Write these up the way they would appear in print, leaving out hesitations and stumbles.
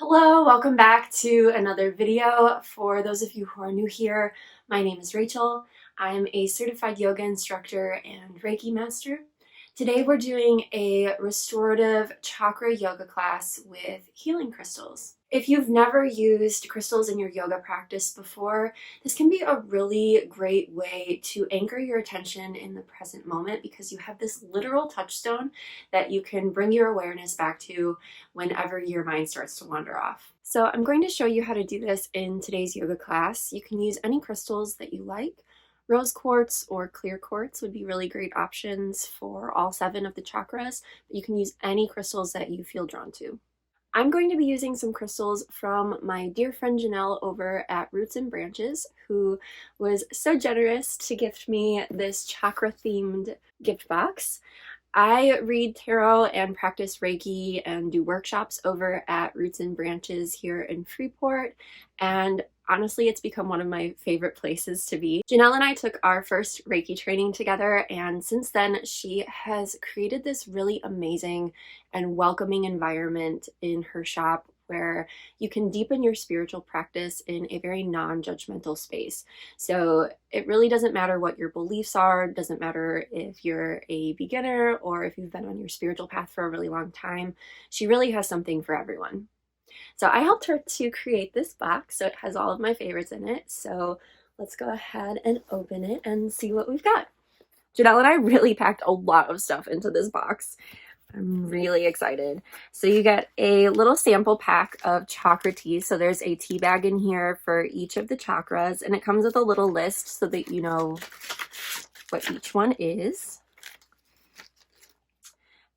Hello, welcome back to another video. For those of you who are new here, my name is Rachel. I'm a certified yoga instructor and Reiki master. Today we're doing a restorative chakra yoga class with healing crystals. If you've never used crystals in your yoga practice before, this can be a really great way to anchor your attention in the present moment because you have this literal touchstone that you can bring your awareness back to whenever your mind starts to wander off. So I'm going to show you how to do this in today's yoga class. You can use any crystals that you like. Rose quartz or clear quartz would be really great options for all 7 of the chakras, but you can use any crystals that you feel drawn to. I'm going to be using some crystals from my dear friend Janelle over at Rootz Branchez, who was so generous to gift me this chakra-themed gift box. I read tarot and practice Reiki and do workshops over at Rootz Branchez here in Freeport, and honestly, it's become one of my favorite places to be. Janelle and I took our first Reiki training together, and since then she has created this really amazing and welcoming environment in her shop where you can deepen your spiritual practice in a very non-judgmental space. So it really doesn't matter what your beliefs are, doesn't matter if you're a beginner or if you've been on your spiritual path for a really long time. She really has something for everyone. So I helped her to create this box, so it has all of my favorites in it. So let's go ahead and open it and see what we've got. Janelle and I really packed a lot of stuff into this box. I'm really excited. So you get a little sample pack of chakra teas. So there's a tea bag in here for each of the chakras, and it comes with a little list so that you know what each one is.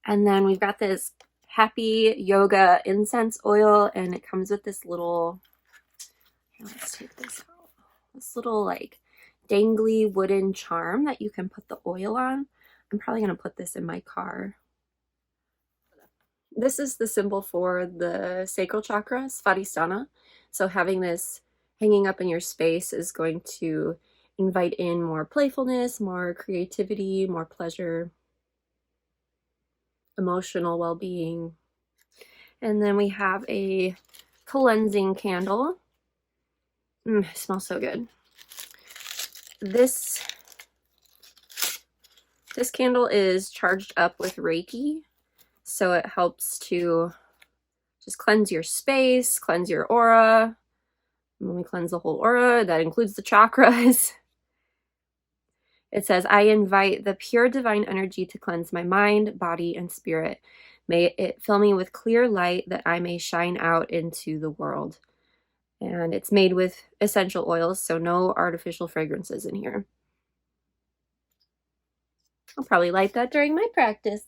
And then we've got this Happy Yoga incense oil, and it comes with this little, let's take this out, this little like dangly wooden charm that you can put the oil on. I'm probably going to put this in my car. This is the symbol for the sacral chakra, Svadhisthana. So having this hanging up in your space is going to invite in more playfulness, more creativity, more pleasure, emotional well-being. And then we have a cleansing candle. It smells so good. This candle is charged up with Reiki. So it helps to just cleanse your space, cleanse your aura. And when we cleanse the whole aura, that includes the chakras. It says, I invite the pure divine energy to cleanse my mind, body, and spirit. May it fill me with clear light that I may shine out into the world. And it's made with essential oils, so no artificial fragrances in here. I'll probably light that during my practice.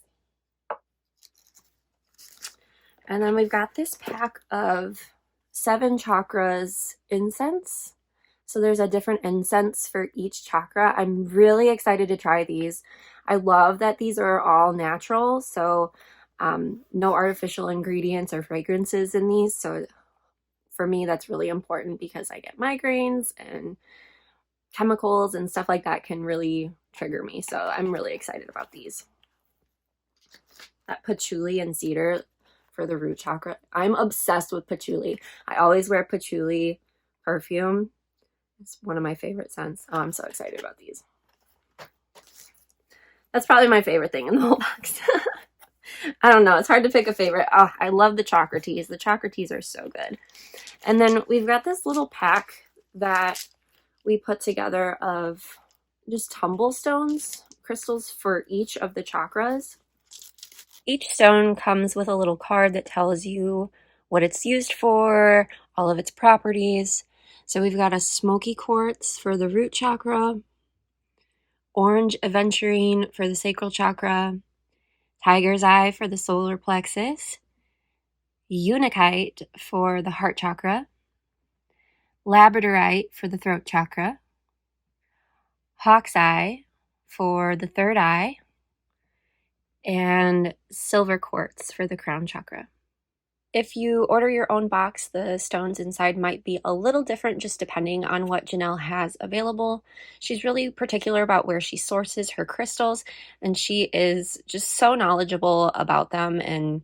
And then we've got this pack of 7 chakras incense. So there's a different incense for each chakra. I'm really excited to try these. I love that these are all natural, so no artificial ingredients or fragrances in these. So for me, that's really important because I get migraines and chemicals and stuff like that can really trigger me. So I'm really excited about these. That patchouli and cedar for the root chakra. I'm obsessed with patchouli. I always wear patchouli perfume. It's one of my favorite scents. Oh, I'm so excited about these. That's probably my favorite thing in the whole box. I don't know. It's hard to pick a favorite. Oh, I love the chakra teas. The chakra teas are so good. And then we've got this little pack that we put together of just tumble stones, crystals for each of the chakras. Each stone comes with a little card that tells you what it's used for, all of its properties. So we've got a smoky quartz for the root chakra, orange aventurine for the sacral chakra, tiger's eye for the solar plexus, unakite for the heart chakra, labradorite for the throat chakra, hawk's eye for the third eye, and silver quartz for the crown chakra. If you order your own box, the stones inside might be a little different just depending on what Janelle has available. She's really particular about where she sources her crystals, and she is just so knowledgeable about them and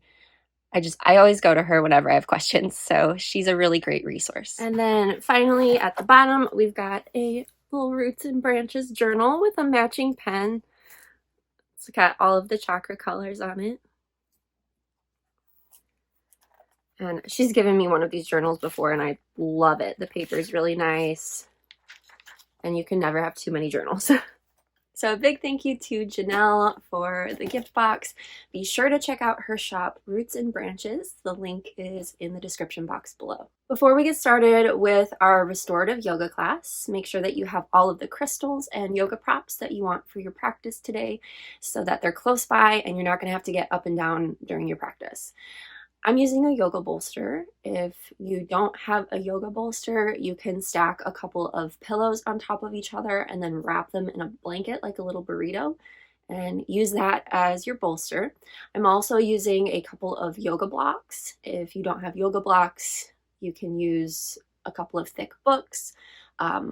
I always go to her whenever I have questions, so she's a really great resource. And then finally at the bottom, we've got a little Roots and Branches journal with a matching pen. It's got all of the chakra colors on it. And she's given me one of these journals before, and I love it. The paper is really nice, and you can never have too many journals. So a big thank you to Janelle for the gift box. Be sure to check out her shop, Roots and Branches. The link is in the description box below. Before we get started with our restorative yoga class, make sure that you have all of the crystals and yoga props that you want for your practice today so that they're close by and you're not going to have to get up and down during your practice. I'm using a yoga bolster. If you don't have a yoga bolster, you can stack a couple of pillows on top of each other and then wrap them in a blanket like a little burrito and use that as your bolster. I'm also using a couple of yoga blocks. If you don't have yoga blocks, you can use a couple of thick books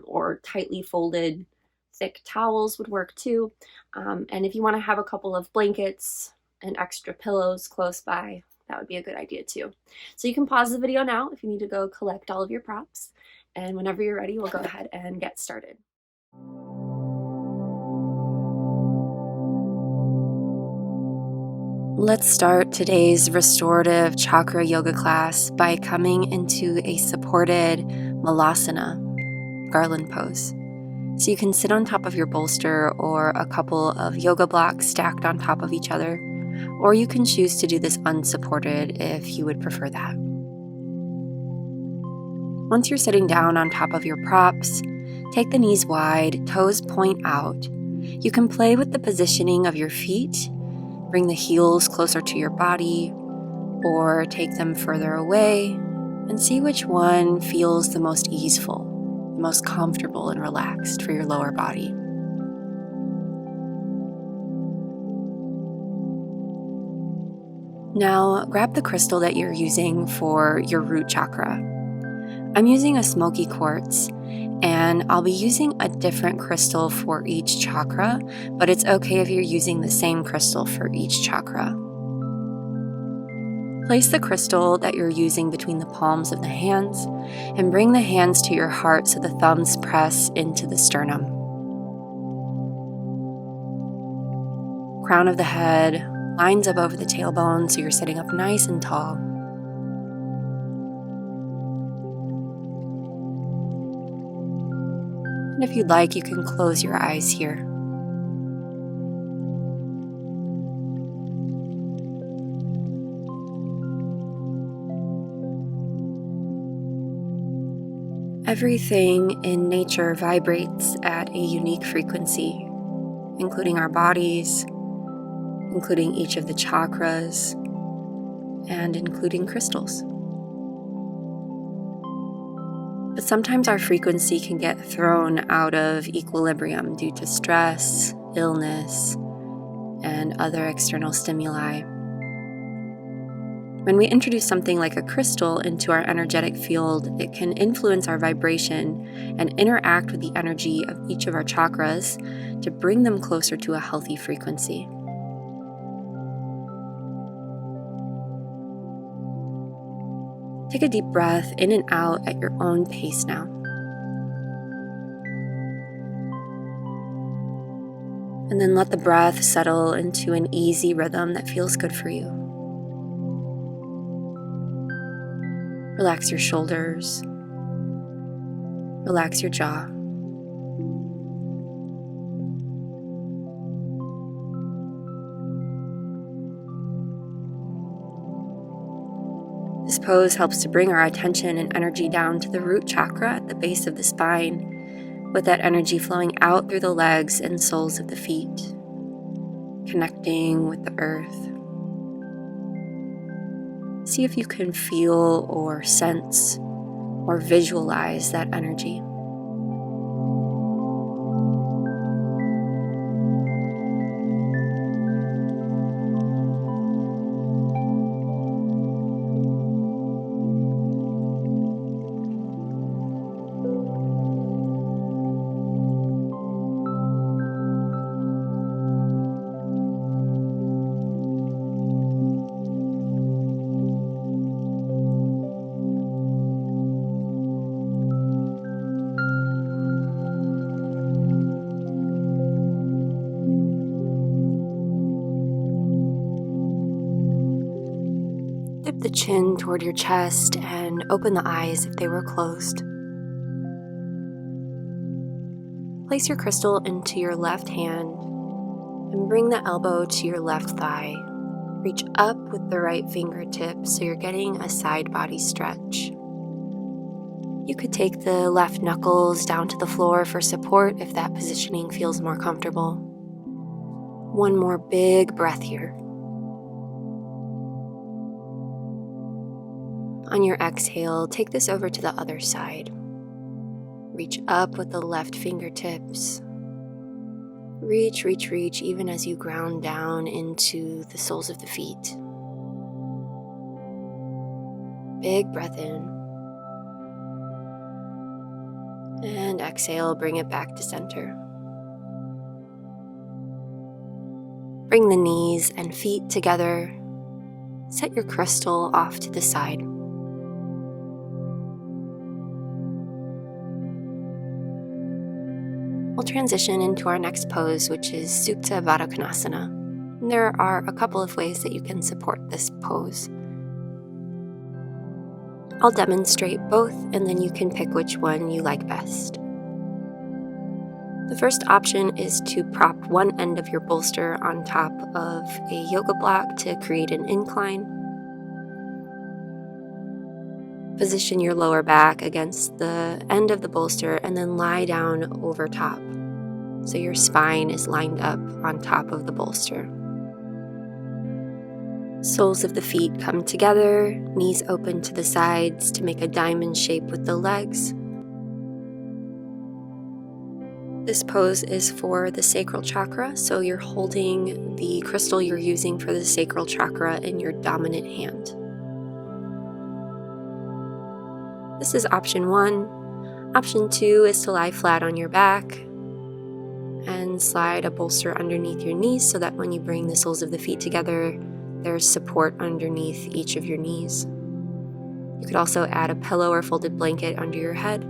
or tightly folded thick towels would work too. And if you want to have a couple of blankets and extra pillows close by, that would be a good idea too. So you can pause the video now if you need to go collect all of your props. And whenever you're ready, we'll go ahead and get started. Let's start today's restorative chakra yoga class by coming into a supported malasana, garland pose. So you can sit on top of your bolster or a couple of yoga blocks stacked on top of each other, or you can choose to do this unsupported if you would prefer that. Once you're sitting down on top of your props, take the knees wide, toes point out. You can play with the positioning of your feet, bring the heels closer to your body, or take them further away, and see which one feels the most easeful, the most comfortable and relaxed for your lower body. Now, grab the crystal that you're using for your root chakra. I'm using a smoky quartz, and I'll be using a different crystal for each chakra, but it's okay if you're using the same crystal for each chakra. Place the crystal that you're using between the palms of the hands, and bring the hands to your heart so the thumbs press into the sternum. Crown of the head lines up over the tailbone so you're sitting up nice and tall. And if you'd like, you can close your eyes here. Everything in nature vibrates at a unique frequency, including our bodies, including each of the chakras, and including crystals. But sometimes our frequency can get thrown out of equilibrium due to stress, illness, and other external stimuli. When we introduce something like a crystal into our energetic field, it can influence our vibration and interact with the energy of each of our chakras to bring them closer to a healthy frequency. Take a deep breath in and out at your own pace now. And then let the breath settle into an easy rhythm that feels good for you. Relax your shoulders. Relax your jaw. This pose helps to bring our attention and energy down to the root chakra at the base of the spine, with that energy flowing out through the legs and soles of the feet, connecting with the earth. See if you can feel or sense or visualize that energy. the chin toward your chest and open the eyes if they were closed. Place your crystal into your left hand and bring the elbow to your left thigh. Reach up with the right fingertip so you're getting a side body stretch. You could take the left knuckles down to the floor for support if that positioning feels more comfortable. One more big breath here. On your exhale, take this over to the other side. Reach up with the left fingertips. Reach, reach, reach, even as you ground down into the soles of the feet. Big breath in. And exhale, bring it back to center. Bring the knees and feet together. Set your crystal off to the side. We'll transition into our next pose, which is Supta Baddha Konasana. And there are a couple of ways that you can support this pose. I'll demonstrate both, and then you can pick which one you like best. The first option is to prop one end of your bolster on top of a yoga block to create an incline. Position your lower back against the end of the bolster and then lie down over top, so your spine is lined up on top of the bolster. Soles of the feet come together, knees open to the sides to make a diamond shape with the legs. This pose is for the sacral chakra, so you're holding the crystal you're using for the sacral chakra in your dominant hand. This is option 1. Option 2 is to lie flat on your back and slide a bolster underneath your knees so that when you bring the soles of the feet together, there's support underneath each of your knees. You could also add a pillow or folded blanket under your head.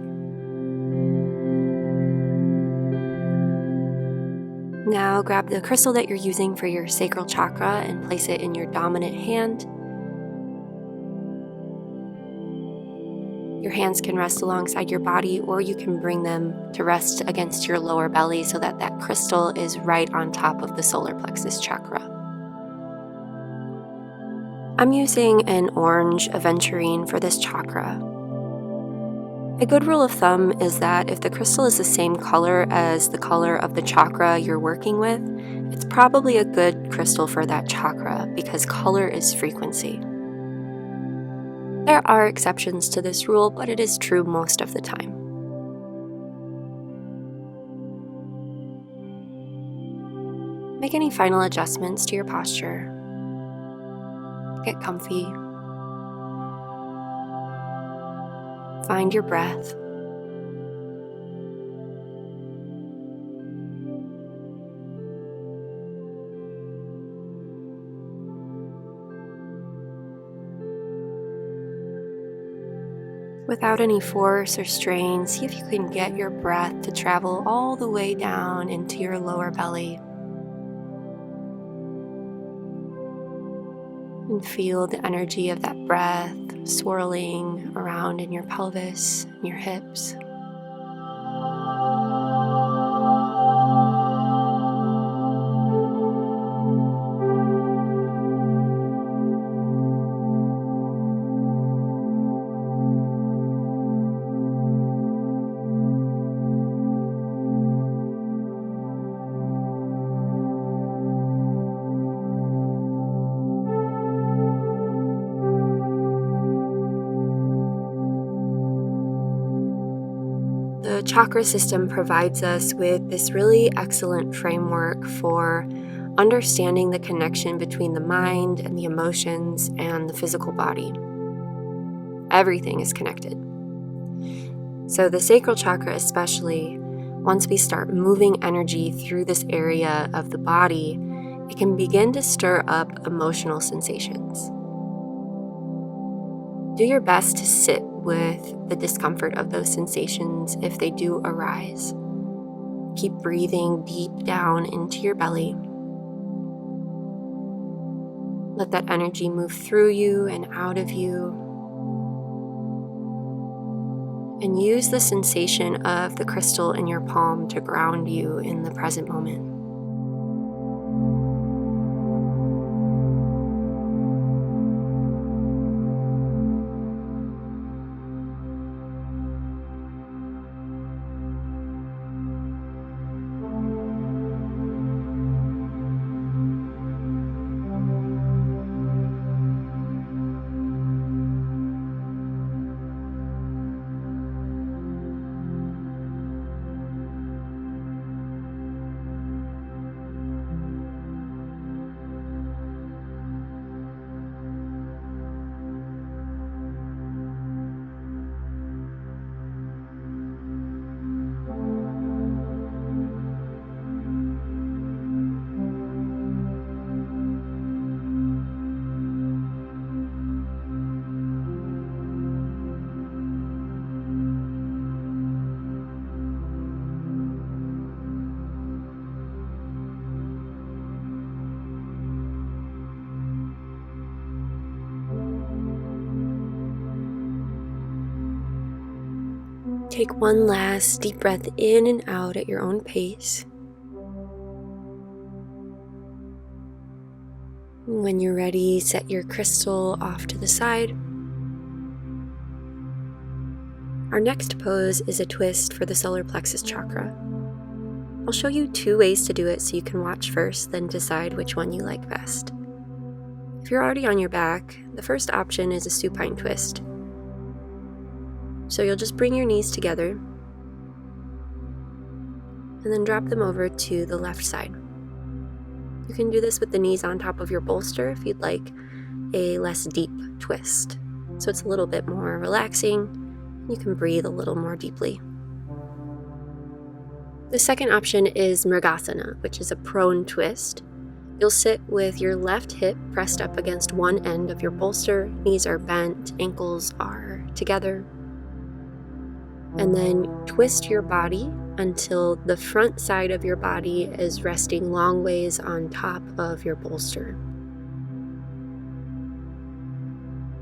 Now grab the crystal that you're using for your sacral chakra and place it in your dominant hand. Your hands can rest alongside your body, or you can bring them to rest against your lower belly so that that crystal is right on top of the solar plexus chakra. I'm using an orange aventurine for this chakra. A good rule of thumb is that if the crystal is the same color as the color of the chakra you're working with, it's probably a good crystal for that chakra because color is frequency. There are exceptions to this rule, but it is true most of the time. Make any final adjustments to your posture. Get comfy. Find your breath. Without any force or strain, see if you can get your breath to travel all the way down into your lower belly. And feel the energy of that breath swirling around in your pelvis and your hips. The chakra system provides us with this really excellent framework for understanding the connection between the mind and the emotions and the physical body. Everything is connected. So the sacral chakra especially, once we start moving energy through this area of the body, it can begin to stir up emotional sensations. Do your best to sit with the discomfort of those sensations if they do arise. Keep breathing deep down into your belly. Let that energy move through you and out of you. And use the sensation of the crystal in your palm to ground you in the present moment. Take one last deep breath in and out at your own pace. When you're ready, set your crystal off to the side. Our next pose is a twist for the solar plexus chakra. I'll show you 2 ways to do it so you can watch first, then decide which one you like best. If you're already on your back, the first option is a supine twist. So you'll just bring your knees together and then drop them over to the left side. You can do this with the knees on top of your bolster if you'd like a less deep twist. So it's a little bit more relaxing. You can breathe a little more deeply. The second option is Mrigasana, which is a prone twist. You'll sit with your left hip pressed up against one end of your bolster, knees are bent, ankles are together. And then twist your body until the front side of your body is resting long ways on top of your bolster.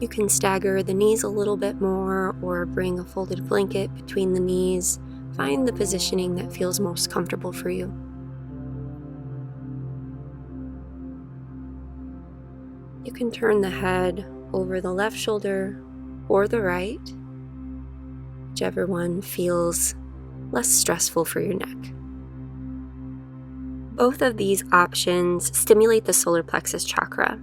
You can stagger the knees a little bit more or bring a folded blanket between the knees. Find the positioning that feels most comfortable for you. You can turn the head over the left shoulder or the right, whichever one feels less stressful for your neck. Both of these options stimulate the solar plexus chakra.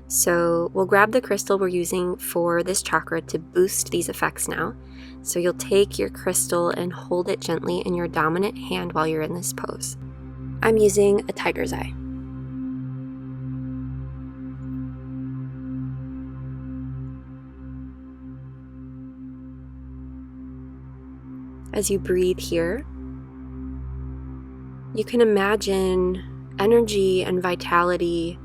So we'll grab the crystal we're using for this chakra to boost these effects now. So you'll take your crystal and hold it gently in your dominant hand while you're in this pose. I'm using a tiger's eye. As you breathe here, you can imagine energy and vitality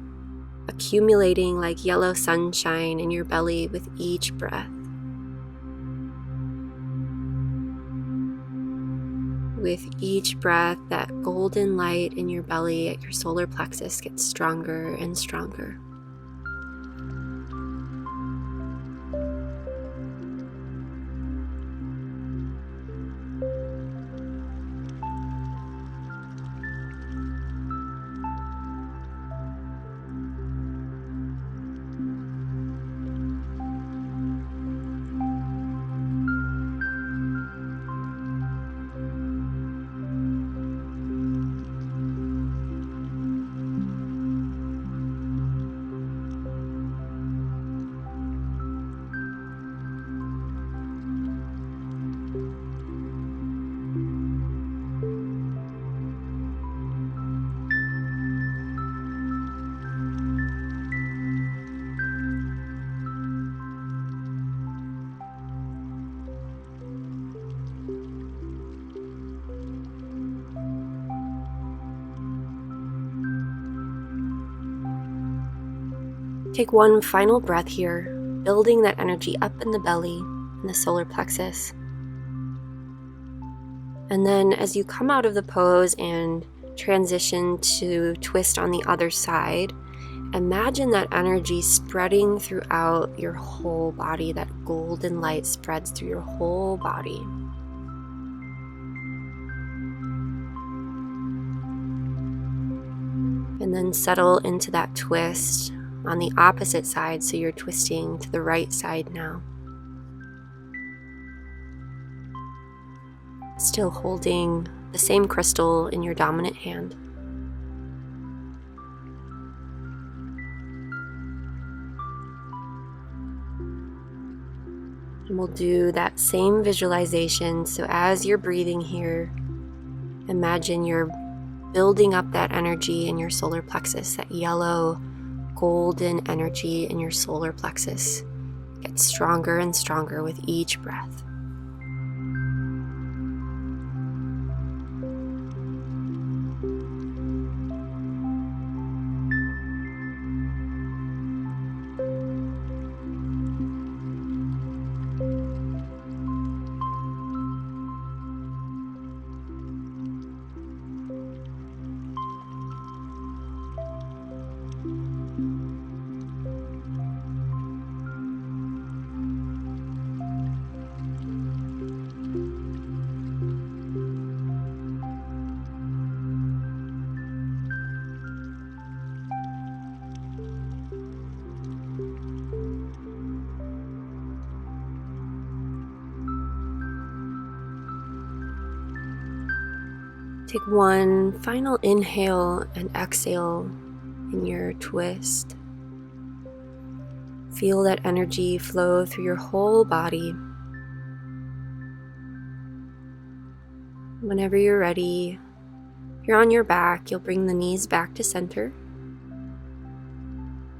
accumulating like yellow sunshine in your belly with each breath. With each breath, that golden light in your belly at your solar plexus gets stronger and stronger. Take one final breath here, building that energy up in the belly and the solar plexus. And then as you come out of the pose and transition to twist on the other side, imagine that energy spreading throughout your whole body. That golden light spreads through your whole body. And then settle into that twist on the opposite side, so you're twisting to the right side now. Still holding the same crystal in your dominant hand. And we'll do that same visualization. So as you're breathing here, imagine you're building up that energy in your solar plexus, that yellow golden energy in your solar plexus. Gets stronger and stronger with each breath. Take one final inhale and exhale in your twist. Feel that energy flow through your whole body. Whenever you're ready, if you're on your back, you'll bring the knees back to center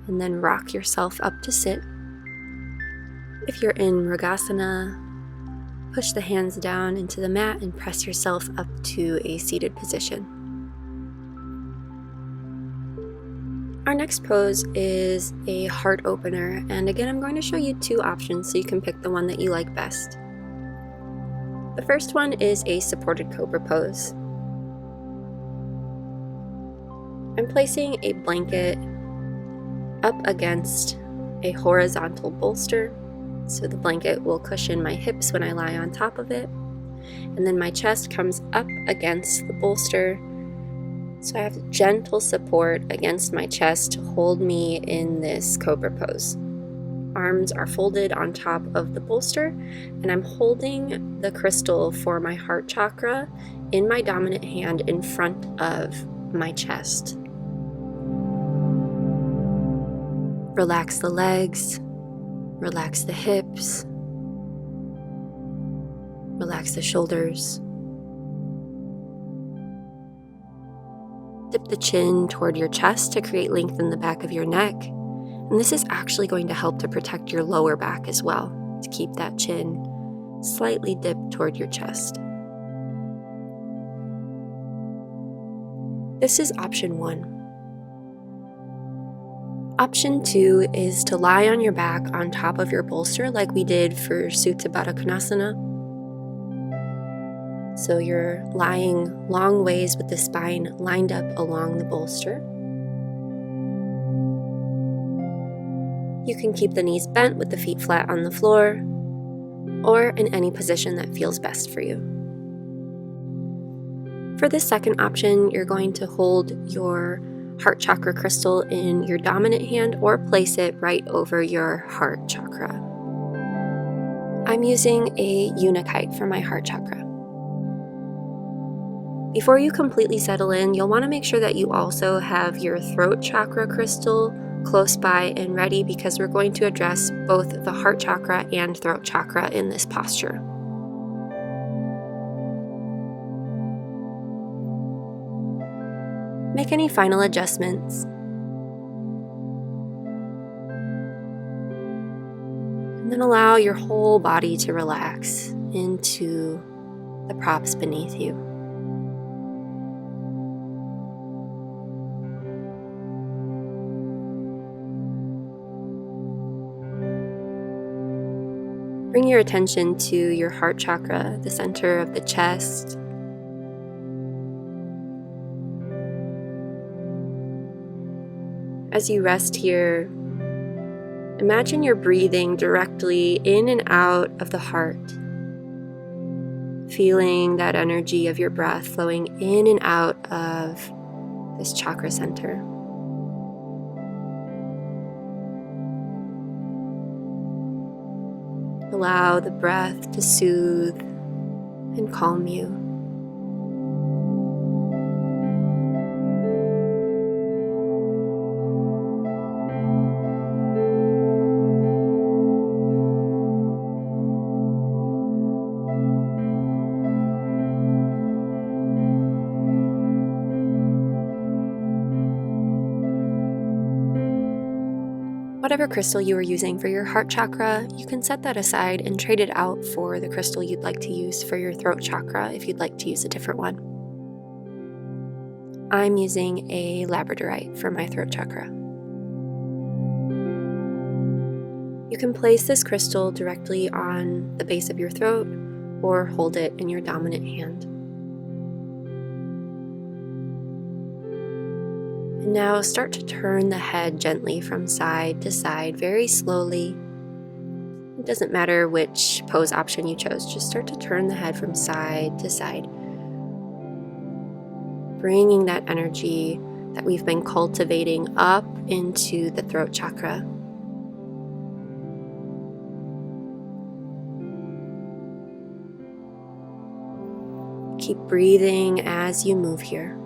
and then rock yourself up to sit. If you're in Mrigasana, push the hands down into the mat and press yourself up to a seated position. Our next pose is a heart opener, and again I'm going to show you two options so you can pick the one that you like best. The first one is a supported cobra pose. I'm placing a blanket up against a horizontal bolster, so the blanket will cushion my hips when I lie on top of it, and then my chest comes up against the bolster, so I have gentle support against my chest to hold me in this cobra pose. Arms are folded on top of the bolster, and I'm holding the crystal for my heart chakra in my dominant hand in front of my chest. Relax the legs. Relax the hips, relax the shoulders. Dip the chin toward your chest to create length in the back of your neck. And this is actually going to help to protect your lower back as well, to keep that chin slightly dipped toward your chest. This is option 1. Option 2 is to lie on your back on top of your bolster like we did for Supta Baddha Konasana. So you're lying long ways with the spine lined up along the bolster. You can keep the knees bent with the feet flat on the floor, or in any position that feels best for you. For this second option, you're going to hold your heart chakra crystal in your dominant hand or place it right over your heart chakra. I'm using a unikite for my heart chakra. Before you completely settle in, you'll want to make sure that you also have your throat chakra crystal close by and ready, because we're going to address both the heart chakra and throat chakra in this posture. Make any final adjustments. And then allow your whole body to relax into the props beneath you. Bring your attention to your heart chakra, the center of the chest. As you rest here, imagine you're breathing directly in and out of the heart, feeling that energy of your breath flowing in and out of this chakra center. Allow the breath to soothe and calm you. Whatever crystal you are using for your heart chakra, you can set that aside and trade it out for the crystal you'd like to use for your throat chakra if you'd like to use a different one. I'm using a labradorite for my throat chakra. You can place this crystal directly on the base of your throat or hold it in your dominant hand. And now start to turn the head gently from side to side, very slowly. It doesn't matter which pose option you chose, just start to turn the head from side to side, bringing that energy that we've been cultivating up into the throat chakra. Keep breathing as you move here.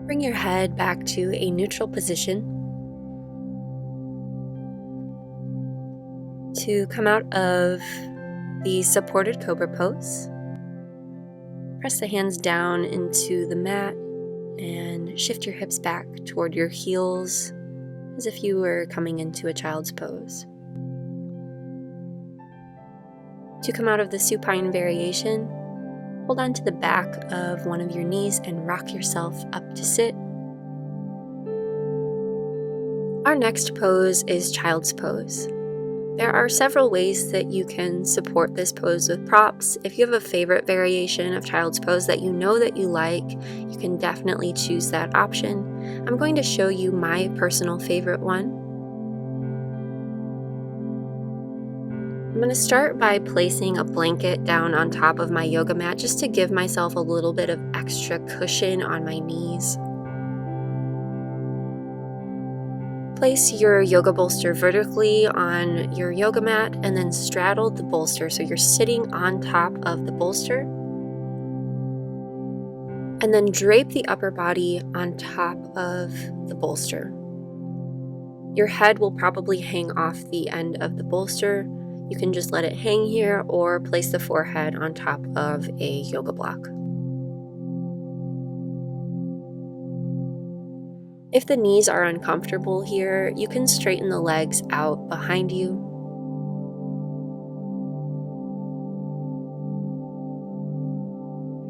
Bring your head back to a neutral position. To come out of the supported cobra pose, press the hands down into the mat and shift your hips back toward your heels as if you were coming into a child's pose. To come out of the supine variation, hold on to the back of one of your knees and rock yourself up to sit. Our next pose is child's pose. There are several ways that you can support this pose with props. If you have a favorite variation of child's pose that you know that you like, you can definitely choose that option. I'm going to show you my personal favorite one. I'm going to start by placing a blanket down on top of my yoga mat just to give myself a little bit of extra cushion on my knees. Place your yoga bolster vertically on your yoga mat and then straddle the bolster so you're sitting on top of the bolster. And then drape the upper body on top of the bolster. Your head will probably hang off the end of the bolster. You can just let it hang here or place the forehead on top of a yoga block. If the knees are uncomfortable here, you can straighten the legs out behind you.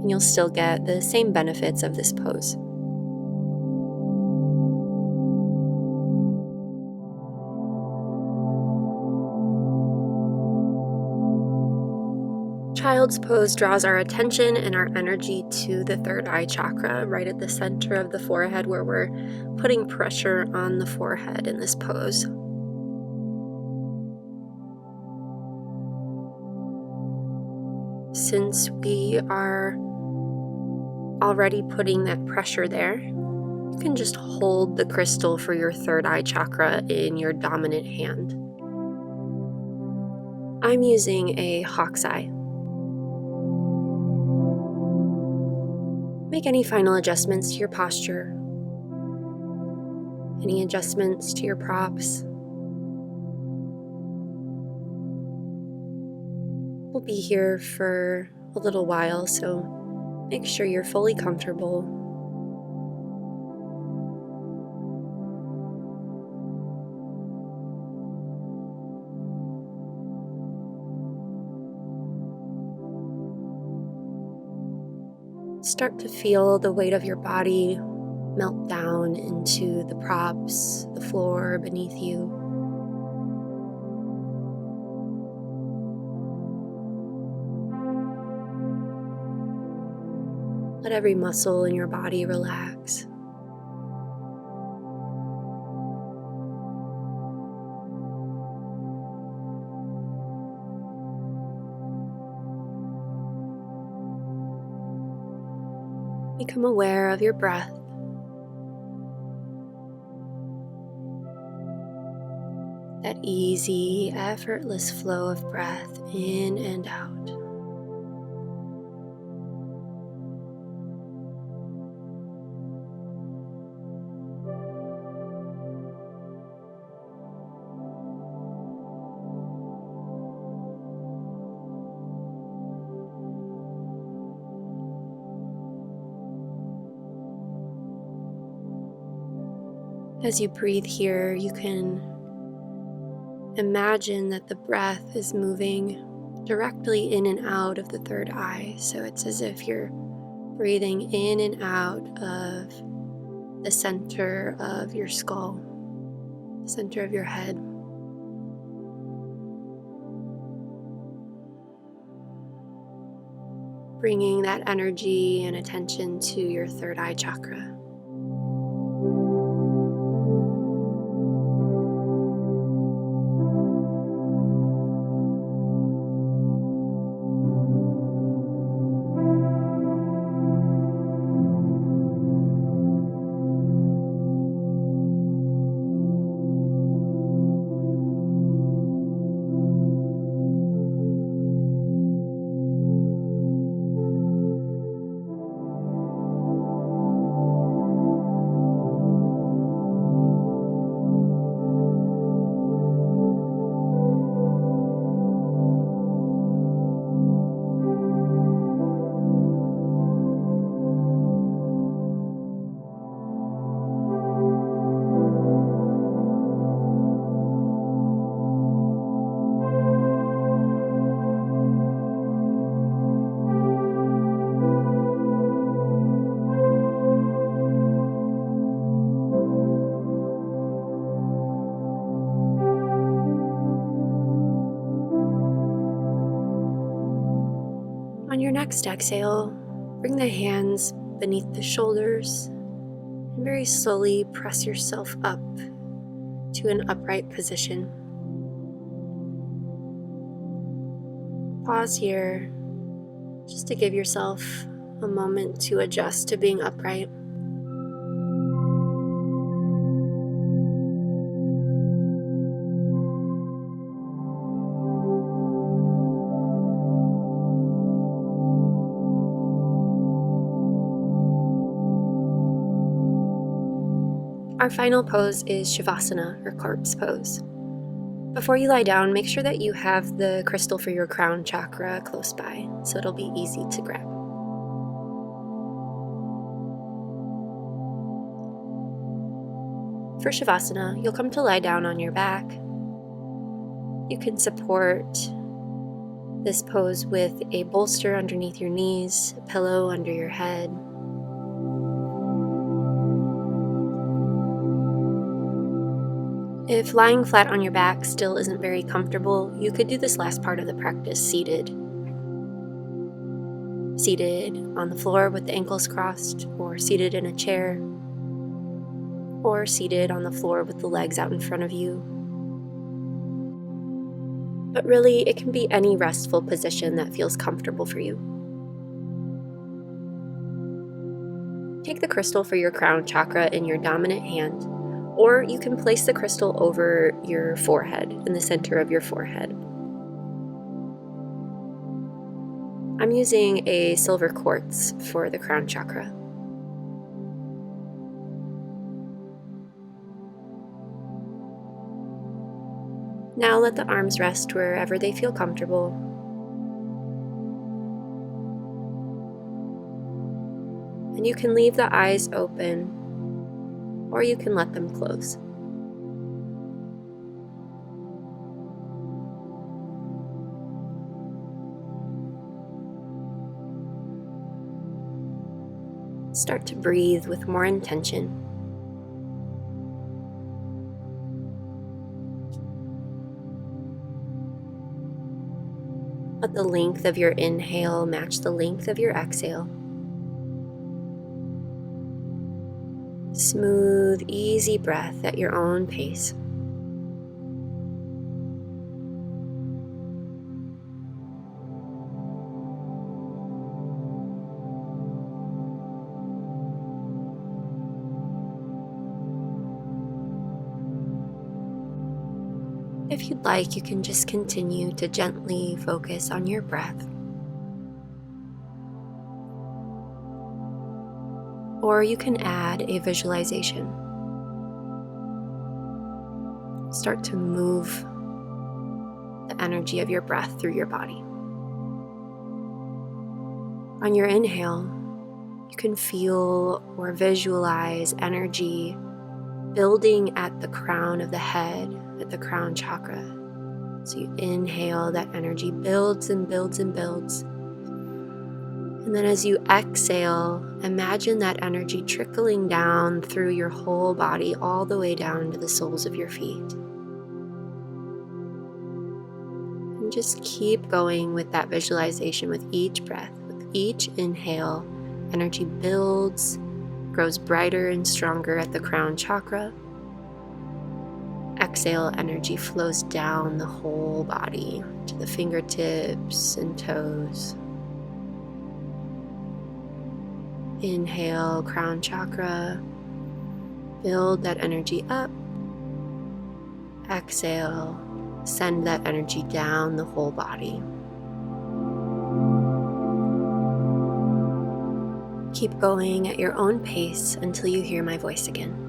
And you'll still get the same benefits of this pose. Child's pose draws our attention and our energy to the third eye chakra, right at the center of the forehead where we're putting pressure on the forehead in this pose. Since we are already putting that pressure there, you can just hold the crystal for your third eye chakra in your dominant hand. I'm using a hawk's eye. Make any final adjustments to your posture, any adjustments to your props. We'll be here for a little while, so make sure you're fully comfortable. Start to feel the weight of your body melt down into the props, the floor beneath you. Let every muscle in your body relax. Become aware of your breath. That easy, effortless flow of breath in and out. As you breathe here, you can imagine that the breath is moving directly in and out of the third eye. So it's as if you're breathing in and out of the center of your skull, the center of your head. Bringing that energy and attention to your third eye chakra. On your next exhale, bring the hands beneath the shoulders and very slowly press yourself up to an upright position. Pause here just to give yourself a moment to adjust to being upright. Our final pose is Shavasana, or corpse pose. Before you lie down, make sure that you have the crystal for your crown chakra close by, so it'll be easy to grab. For Shavasana, you'll come to lie down on your back. You can support this pose with a bolster underneath your knees, a pillow under your head. If lying flat on your back still isn't very comfortable, you could do this last part of the practice seated. Seated on the floor with the ankles crossed, or seated in a chair, or seated on the floor with the legs out in front of you. But really, it can be any restful position that feels comfortable for you. Take the crystal for your crown chakra in your dominant hand, or you can place the crystal over your forehead, in the center of your forehead. I'm using a silver quartz for the crown chakra. Now let the arms rest wherever they feel comfortable. And you can leave the eyes open, or you can let them close. Start to breathe with more intention. Let the length of your inhale match the length of your exhale. Smooth, easy breath at your own pace. If you'd like, you can just continue to gently focus on your breath. Or you can add a visualization. Start to move the energy of your breath through your body. On your inhale, you can feel or visualize energy building at the crown of the head, at the crown chakra. So you inhale, that energy builds and builds and builds. And then as you exhale, imagine that energy trickling down through your whole body, all the way down to the soles of your feet. And just keep going with that visualization with each breath. With each inhale, energy builds, grows brighter and stronger at the crown chakra. Exhale, energy flows down the whole body to the fingertips and toes. Inhale, crown chakra. Build that energy up. Exhale, send that energy down the whole body. Keep going at your own pace until you hear my voice again.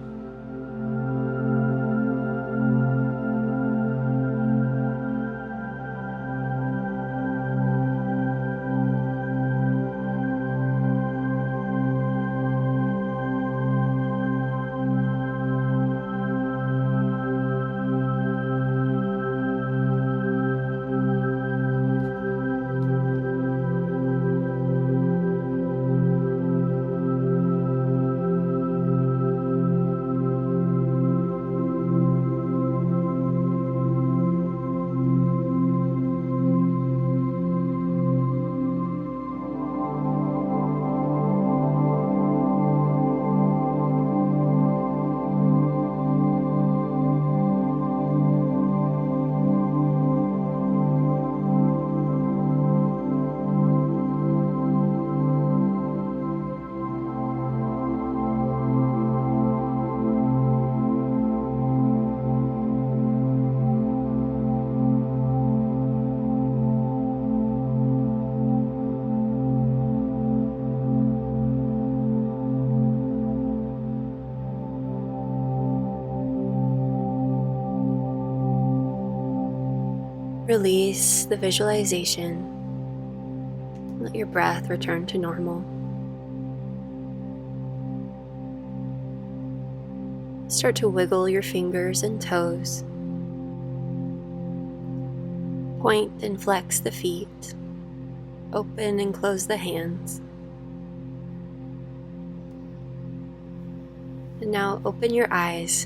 Release the visualization. Let your breath return to normal. Start to wiggle your fingers and toes. Point and flex the feet. Open and close the hands. And now open your eyes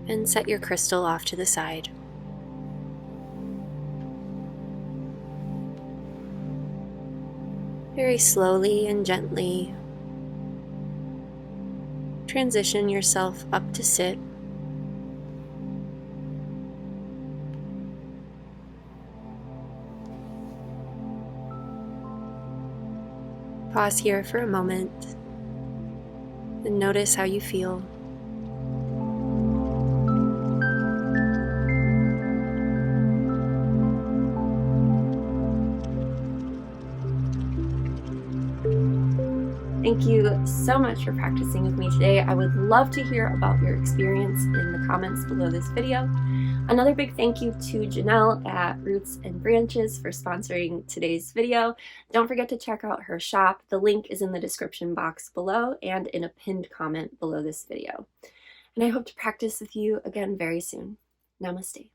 and set your crystal off to the side. Very slowly and gently, transition yourself up to sit. Pause here for a moment and notice how you feel. Thank you so much for practicing with me today. I would love to hear about your experience in the comments below this video. Another big thank you to Janelle at Rootz Branchez for sponsoring today's video. Don't forget to check out her shop. The link is in the description box below and in a pinned comment below this video. And I hope to practice with you again very soon. Namaste.